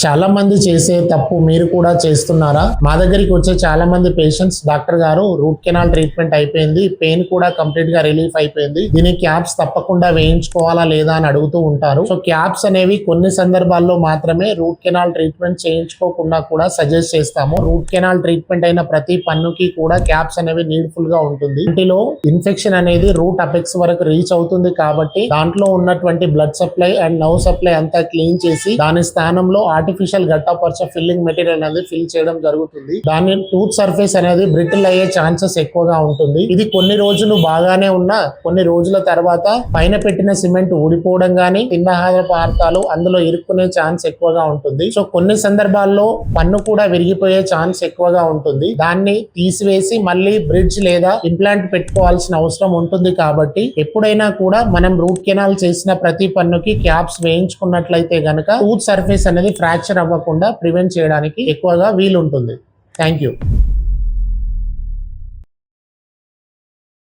చాలా మంది చేసే తప్పు మీరు కూడా చేస్తున్నారా? మా దగ్గరికి వచ్చే చాలా మంది పేషెంట్స్ డాక్టర్ గారు రూట్ కెనాల్ ట్రీట్మెంట్ అయిపోయింది, పెయిన్ కూడా కంప్లీట్ గా రిలీఫ్ అయిపోయింది, దీనికి క్యాప్స్ తప్పకుండా వేయించుకోవాలా లేదా అని అడుగుతూ ఉంటారు. సో క్యాప్స్ అనేవి కొన్ని సందర్భాల్లో మాత్రమే రూట్ కెనాల్ ట్రీట్మెంట్ చేయించుకోకుండా కూడా సజెస్ట్ చేస్తాము. రూట్ కెనాల్ ట్రీట్మెంట్ అయిన ప్రతి పన్నుకి కూడా క్యాప్స్ అనేవి నీడ్ఫుల్ గా ఉంటుంది. ఇంటిలో ఇన్ఫెక్షన్ అనేది రూట్ అపెక్స్ వరకు రీచ్ అవుతుంది కాబట్టి దాంట్లో ఉన్నటువంటి blood supply and nerve supply అంతా క్లీన్ చేసి దాని స్థానంలో ఆర్టిఫిషియల్ గట్టాపర్చ ఫిల్లింగ్ మెటీరియల్ అనేది ఫిల్ చేయడం జరుగుతుంది. దాని టూత్ సర్ఫేస్ అనేది బ్రిటిల్ అయ్యే ఛాన్సెస్ ఎక్కువగా ఉంటుంది. ఇది కొన్ని రోజులు బాగానే ఉన్నా కొన్ని రోజుల తర్వాత పైన పెట్టిన సిమెంట్ ఊడిపోవడం గానీ తిన్న ఆహార పదార్థాలు అందులో ఇరుక్కునే ఛాన్స్ ఎక్కువగా ఉంటుంది. సో కొన్ని సందర్భాల్లో పన్ను కూడా విరిగిపోయే ఛాన్స్ ఎక్కువగా ఉంటుంది. దాన్ని తీసివేసి మళ్ళీ బ్రిడ్జ్ లేదా ఇంప్లాంట్ పెట్టుకోవాల్సిన అవసరం ఉంటుంది. కాబట్టి ఎప్పుడైనా కూడా మనం రూట్ కెనాల్ చేసిన ప్రతి పన్నుకి క్యాప్స్ వేయించుకున్నట్లయితే గనక టూత్ సర్ఫేస్ అనేది ఫ్రాక్చర్ అవ్వకుండా ప్రివెంట్ చేయడానికి ఎక్కువగా వీలుంటుంది. Thank you.